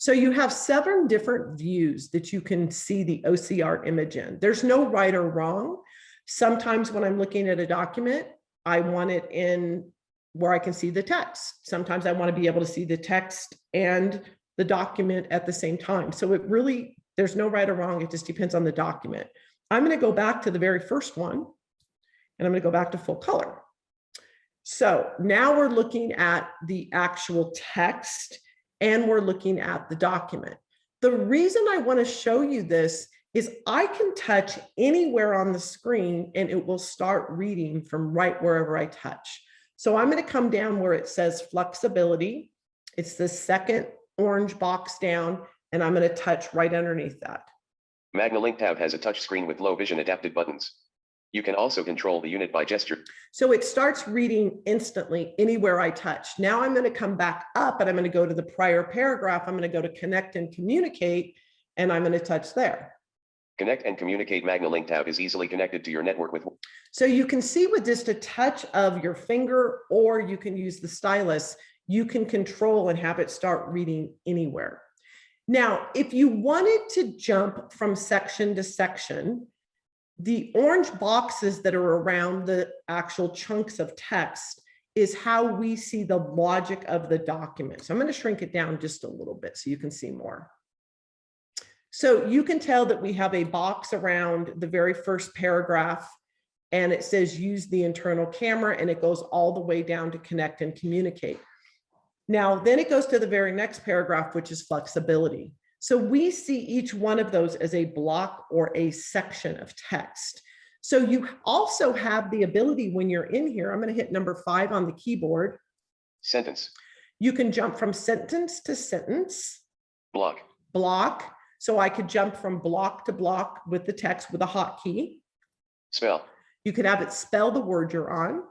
So you have 7 different views that you can see the OCR image in. There's no right or wrong. Sometimes when I'm looking at a document, I want it in where I can see the text. Sometimes I want to be able to see the text and the document at the same time. So it really, there's no right or wrong. It just depends on the document. I'm going to go back to the very first one, and I'm going to go back to full color. So now we're looking at the actual text, and we're looking at the document. The reason I want to show you this is I can touch anywhere on the screen and it will start reading from right wherever I touch. So I'm going to come down where it says flexibility. It's the second orange box down, and I'm going to touch right underneath that. MagniLink TAB has a touch screen with low vision adapted buttons. You can also control the unit by gesture. So it starts reading instantly anywhere I touch. Now I'm going to come back up and I'm going to go to the prior paragraph. I'm going to go to connect and communicate, and I'm going to touch there. Connect and communicate. MagniLink TAB is easily connected to your network with. So you can see with just a touch of your finger, or you can use the stylus, you can control and have it start reading anywhere. Now, if you wanted to jump from section to section, the orange boxes that are around the actual chunks of text is how we see the logic of the document. So I'm going to shrink it down just a little bit so you can see more. So you can tell that we have a box around the very first paragraph, and it says use the internal camera, and it goes all the way down to connect and communicate. Now, then it goes to the very next paragraph, which is flexibility. So we see each one of those as a block or a section of text. So you also have the ability when you're in here, I'm going to hit number 5 on the keyboard. Sentence. You can jump from sentence to sentence. Block. Block. So I could jump from block to block with the text with a hotkey. Spell. You could have it spell the word you're on.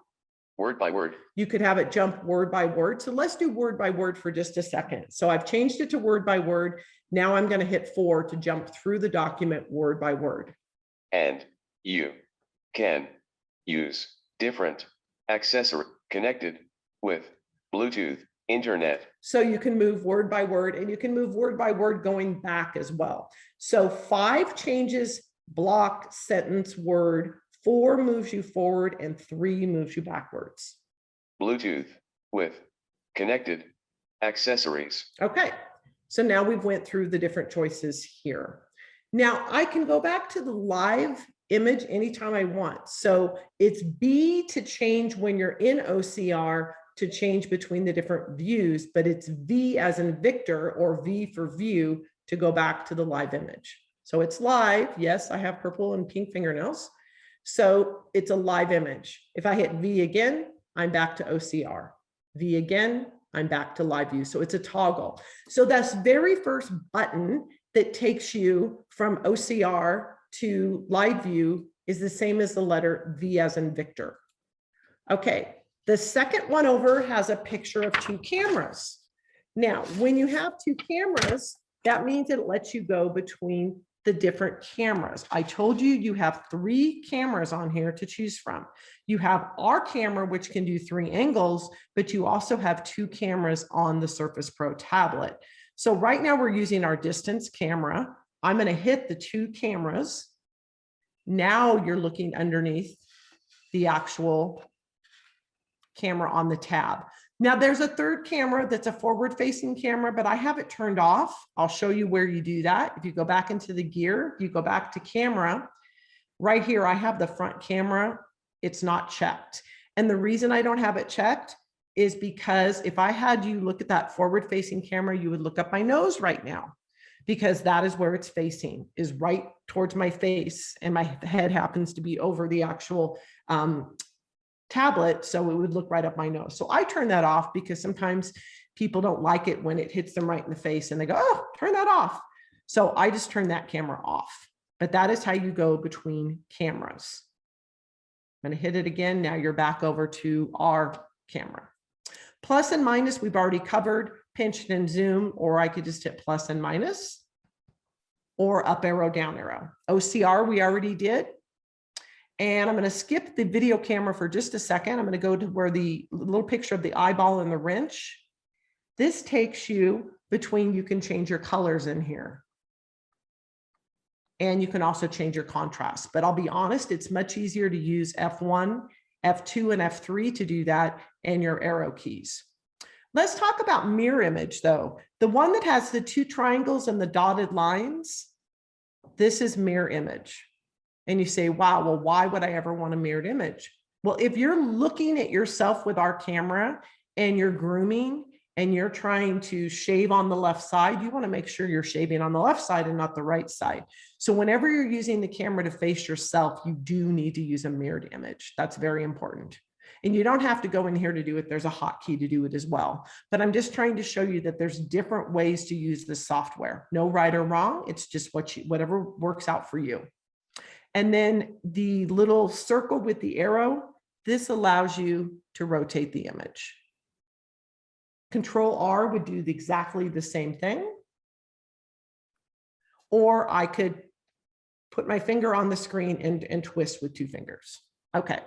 Word by word. You could have it jump word by word. So let's do word by word for just a second. So I've changed it to word by word. Now I'm going to hit 4 to jump through the document word by word. And you can use different accessory connected with Bluetooth, internet. So you can move word by word, and you can move word by word going back as well. So 5 changes block, sentence, word. 4 moves you forward, and 3 moves you backwards. Bluetooth with connected accessories. Okay, so now we've went through the different choices here. Now I can go back to the live image anytime I want. So it's B to change when you're in OCR to change between the different views, but it's V as in Victor, or V for view, to go back to the live image. So it's live. Yes, I have purple and pink fingernails. So it's a live image. If I hit V again, I'm back to OCR. V again, I'm back to live view. So it's a toggle. So that's very first button that takes you from OCR to live view is the same as the letter V as in Victor. Okay, the second one over has a picture of 2 cameras. Now, when you have 2 cameras, that means it lets you go between the different cameras. I told you you have 3 cameras on here to choose from. You have our camera, which can do 3 angles, but you also have 2 cameras on the Surface Pro tablet. So right now we're using our distance camera. I'm going to hit the 2 cameras. Now you're looking underneath the actual camera on the tab. Now there's a third camera that's a forward-facing camera, but I have it turned off. I'll show you where you do that. If you go back into the gear, you go back to camera. Right here, I have the front camera. It's not checked. And the reason I don't have it checked is because if I had you look at that forward-facing camera, you would look up my nose right now, because that is where it's facing, is right towards my face, and my head happens to be over the actual tablet, so it would look right up my nose. So I turn that off because sometimes people don't like it when it hits them right in the face and they go, oh, turn that off. So I just turn that camera off. But that is how you go between cameras. I'm going to hit it again. Now you're back over to our camera. Plus and minus, we've already covered. Pinch and zoom, or I could just hit plus and minus, or up arrow, down arrow. OCR, we already did. And I'm going to skip the video camera for just a second. I'm going to go to where the little picture of the eyeball and the wrench. This takes you between, you can change your colors in here. And you can also change your contrast. But I'll be honest, it's much easier to use F1, F2, and F3 to do that, and your arrow keys. Let's talk about mirror image though. The one that has the 2 triangles and the dotted lines, this is mirror image. And you say, wow, well, why would I ever want a mirrored image? Well, if you're looking at yourself with our camera and you're grooming and you're trying to shave on the left side, you want to make sure you're shaving on the left side and not the right side. So whenever you're using the camera to face yourself, you do need to use a mirrored image. That's very important. And you don't have to go in here to do it. There's a hotkey to do it as well. But I'm just trying to show you that there's different ways to use this software. No right or wrong. It's just whatever works out for you. And then the little circle with the arrow, this allows you to rotate the image. Control R would do exactly the same thing. Or I could put my finger on the screen and twist with 2 fingers. Okay.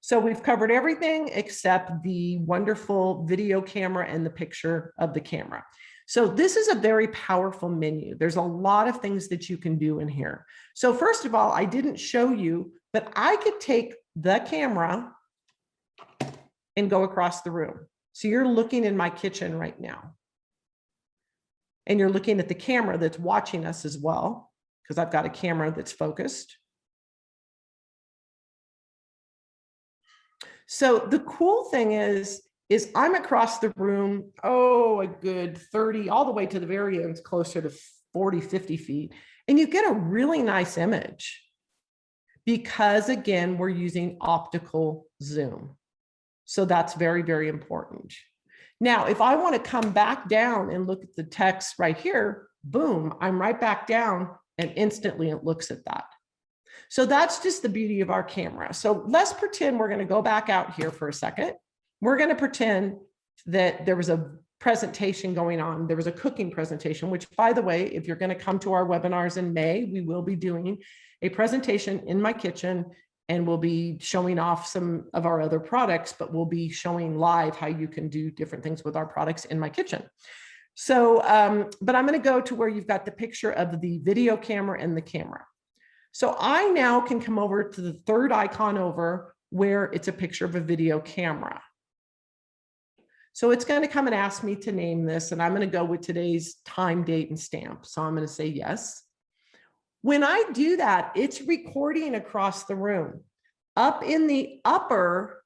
So we've covered everything except the wonderful video camera and the picture of the camera. So this is a very powerful menu. There's a lot of things that you can do in here. So first of all, I didn't show you, but I could take the camera and go across the room. So you're looking in my kitchen right now. And you're looking at the camera that's watching us as well, because I've got a camera that's focused. So the cool thing is I'm across the room, a good 30, all the way to the very end, closer to 40, 50 feet. And you get a really nice image because, again, we're using optical zoom. So that's very, very important. Now, if I want to come back down and look at the text right here, boom, I'm right back down and instantly it looks at that. So that's just the beauty of our camera. So let's pretend we're going to go back out here for a second. We're going to pretend that there was a presentation going on. There was a cooking presentation, which, by the way, if you're going to come to our webinars in May, we will be doing a presentation in my kitchen, and we'll be showing off some of our other products, but we'll be showing live how you can do different things with our products in my kitchen. So, but I'm going to go to where you've got the picture of the video camera and the camera. So I now can come over to the third icon over where it's a picture of a video camera. So it's going to come and ask me to name this, and I'm going to go with today's time, date, and stamp. So I'm going to say yes. When I do that, it's recording across the room. Up in the upper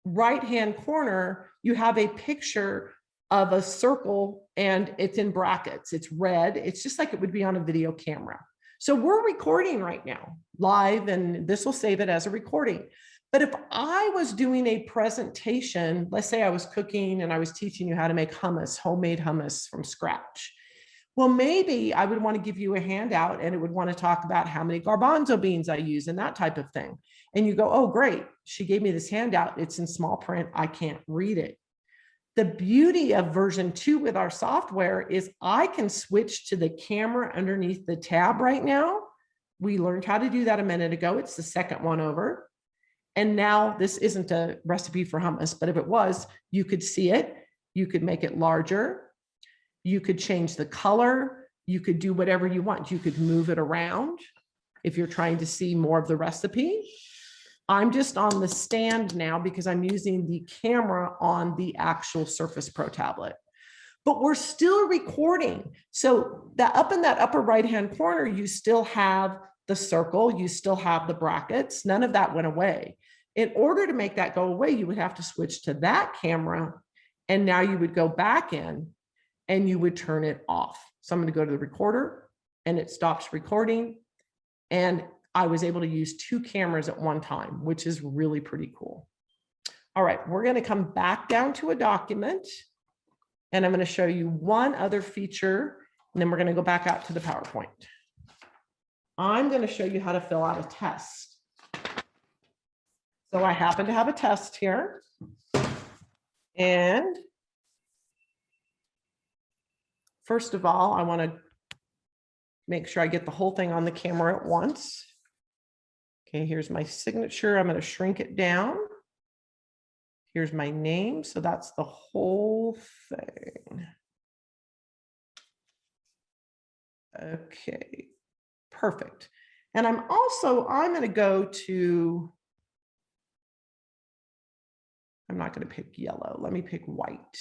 right-hand corner, you have a picture of a circle, and it's in brackets. It's red. It's just like it would be on a video camera. So we're recording right now live, and this will save it as a recording. But if I was doing a presentation, let's say I was cooking and I was teaching you how to make hummus, homemade hummus from scratch. Well, maybe I would want to give you a handout and it would want to talk about how many garbanzo beans I use and that type of thing. And you go, oh, great. She gave me this handout. It's in small print. I can't read it. The beauty of version 2 with our software is I can switch to the camera underneath the tab right now. We learned how to do that a minute ago. It's the second one over. And now this isn't a recipe for hummus, but if it was, you could see it. You could make it larger. You could change the color. You could do whatever you want. You could move it around if you're trying to see more of the recipe. I'm just on the stand now because I'm using the camera on the actual Surface Pro tablet. But we're still recording. So that up in that upper right-hand corner, you still have the circle, you still have the brackets. None of that went away. In order to make that go away, you would have to switch to that camera. And now you would go back in and you would turn it off. So I'm going to go to the recorder and it stops recording. And I was able to use 2 cameras at one time, which is really pretty cool. All right, we're going to come back down to a document. And I'm going to show you one other feature. And then we're going to go back out to the PowerPoint. I'm going to show you how to fill out a test. So I happen to have a test here. And first of all, I want to make sure I get the whole thing on the camera at once. Okay, here's my signature. I'm going to shrink it down. Here's my name. So that's the whole thing. Okay, perfect. And I'm going to go to, I'm not going to pick yellow. Let me pick white.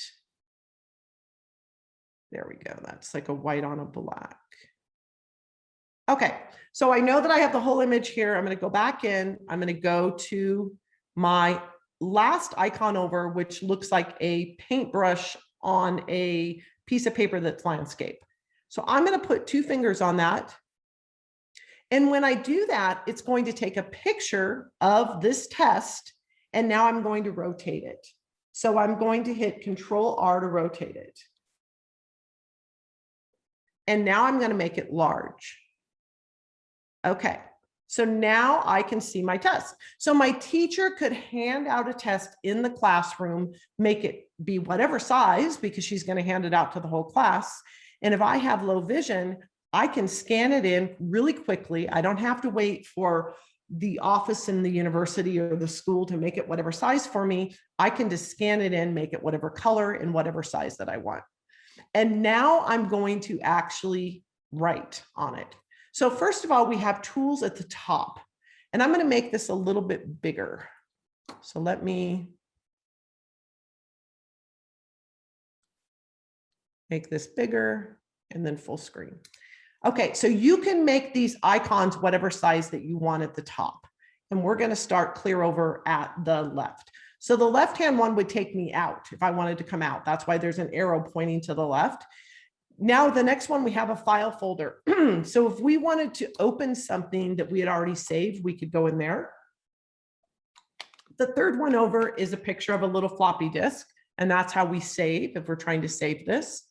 There we go. That's like a white on a black. Okay, so I know that I have the whole image here. I'm going to go back in. I'm going to go to my last icon over, which looks like a paintbrush on a piece of paper that's landscape. So I'm going to put 2 fingers on that. And when I do that, it's going to take a picture of this test And now I'm going to rotate it. So I'm going to hit Control R to rotate it. And now I'm going to make it large. Okay, so now I can see my test. So my teacher could hand out a test in the classroom, make it be whatever size, because she's going to hand it out to the whole class. And if I have low vision, I can scan it in really quickly. I don't have to wait for the office in the university or the school to make it whatever size for me. I can just scan it in, make it whatever color and whatever size that I want. And now I'm going to actually write on it. So first of all, we have tools at the top, and I'm going to make this a little bit bigger. So let me make this bigger and then full screen. Okay, so you can make these icons whatever size that you want at the top. And we're going to start clear over at the left. So the left-hand one would take me out if I wanted to come out. That's why there's an arrow pointing to the left. Now the next one, we have a file folder. So if we wanted to open something that we had already saved, we could go in there. The third one over is a picture of a little floppy disk, and that's how we save if we're trying to save this.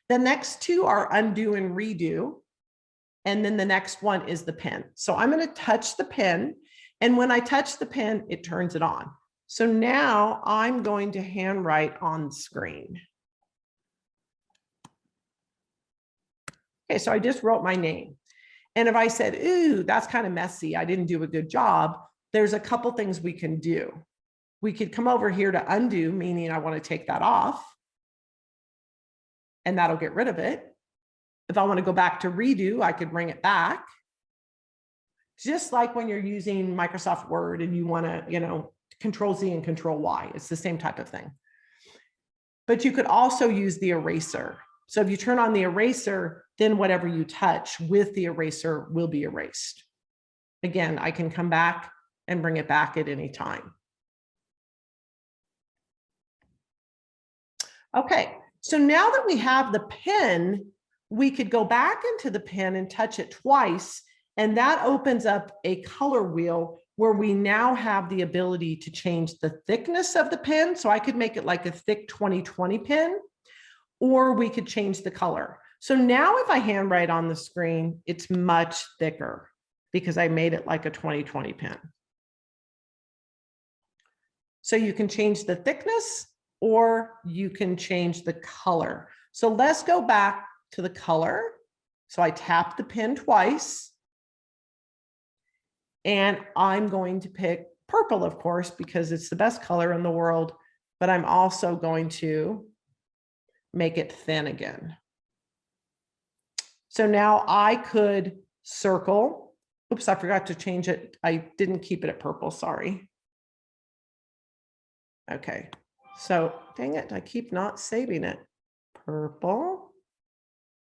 The next two are undo and redo. And then the next one is the pen. So I'm going to touch the pen. And when I touch the pen, it turns it on. So now I'm going to handwrite on screen. Okay, so I just wrote my name. And if I said, ooh, that's kind of messy, I didn't do a good job, there's a couple things we can do. We could come over here to undo, meaning I want to take that off. And that'll get rid of it. If I want to go back to redo, I could bring it back. Just like when you're using Microsoft Word and you want to, Control Z and Control Y, it's the same type of thing. But you could also use the eraser. So if you turn on the eraser, then whatever you touch with the eraser will be erased. Again, I can come back and bring it back at any time. Okay, so now that we have the pen, we could go back into the pen and touch it twice, and that opens up a color wheel where we now have the ability to change the thickness of the pen. So I could make it like a thick 2020 pen, or we could change the color. So now if I handwrite on the screen, it's much thicker because I made it like a 2020 pen. So you can change the thickness or you can change the color. So let's go back to the color. So I tap the pen twice. And I'm going to pick purple, of course, because it's the best color in the world, but I'm also going to make it thin again. So now I could circle. Oops, I forgot to change it. I didn't keep it at purple, sorry. Okay, so dang it, I keep not saving it. Purple.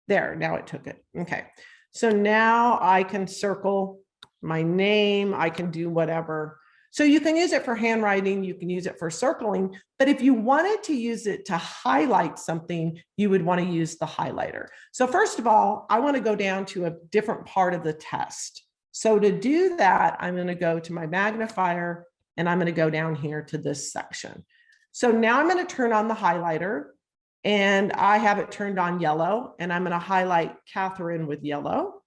There, now it took it. Okay, so now I can circle my name, I can do whatever. So you can use it for handwriting, you can use it for circling, but if you wanted to use it to highlight something, you would want to use the highlighter. So first of all, I want to go down to a different part of the test. So to do that, I'm going to go to my magnifier and I'm going to go down here to this section. So now I'm going to turn on the highlighter and I have it turned on yellow, and I'm going to highlight Catherine with yellow.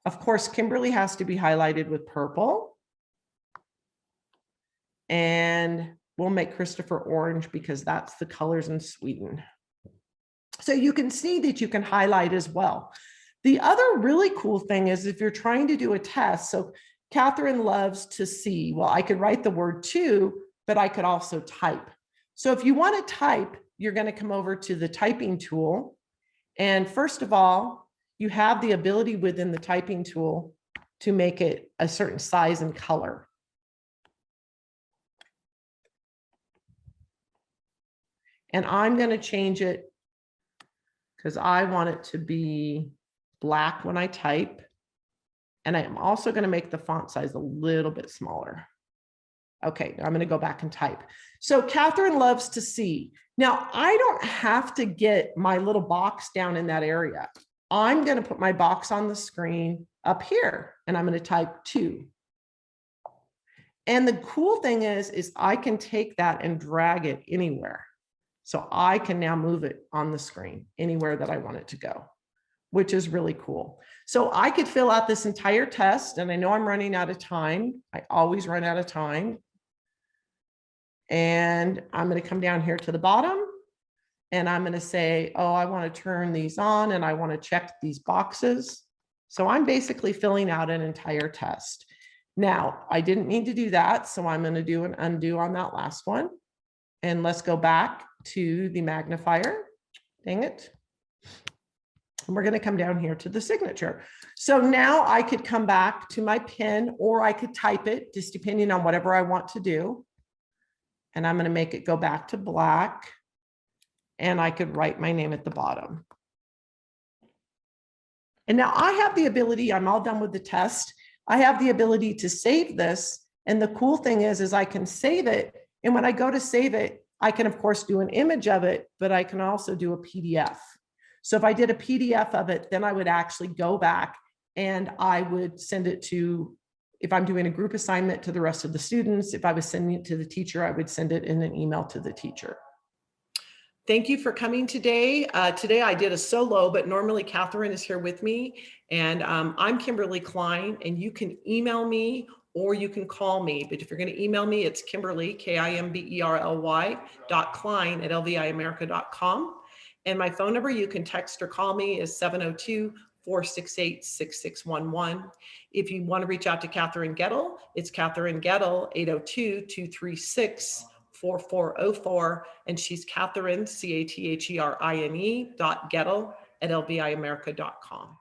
Of course, Kimberly has to be highlighted with purple. And we'll make Christopher orange because that's the colors in Sweden. So you can see that you can highlight as well. The other really cool thing is if you're trying to do a test, so Catherine loves to see, well, I could write the word to, but I could also type. So if you want to type, you're going to come over to the typing tool. And first of all, you have the ability within the typing tool to make it a certain size and color. And I'm going to change it because I want it to be black when I type. And I'm also going to make the font size a little bit smaller. Okay, I'm going to go back and type. So Catherine loves to see. Now, I don't have to get my little box down in that area. I'm going to put my box on the screen up here, and I'm going to type 2. And the cool thing is I can take that and drag it anywhere. So I can now move it on the screen anywhere that I want it to go, which is really cool. So I could fill out this entire test, and I know I'm running out of time. I always run out of time. And I'm going to come down here to the bottom, and I'm going to say, oh, I want to turn these on and I want to check these boxes. So I'm basically filling out an entire test. Now, I didn't need to do that, so I'm going to do an undo on that last one. And let's go back to the magnifier. Dang it. And we're going to come down here to the signature. So now I could come back to my pen, or I could type it, just depending on whatever I want to do. And I'm going to make it go back to black. And I could write my name at the bottom. And now I have the ability, I'm all done with the test. I have the ability to save this. And the cool thing is I can save it. And when I go to save it, I can, of course, do an image of it, but I can also do a PDF. So if I did a PDF of it, then I would actually go back and I would send it to, if I'm doing a group assignment, to the rest of the students. If I was sending it to the teacher, I would send it in an email to the teacher. Thank you for coming today. Today I did a solo, but normally Catherine is here with me. And I'm Kimberly Klein, and you can email me or you can call me. But if you're going to email me, it's Kimberly, Kimberly, .klein@lviamerica.com. And my phone number, you can text or call me, is 702-468-6611. If you want to reach out to Catherine Gettle, it's Catherine Gettle, 802-236-4404. And she's Catherine, Catherine.Gettle@lviamerica.com.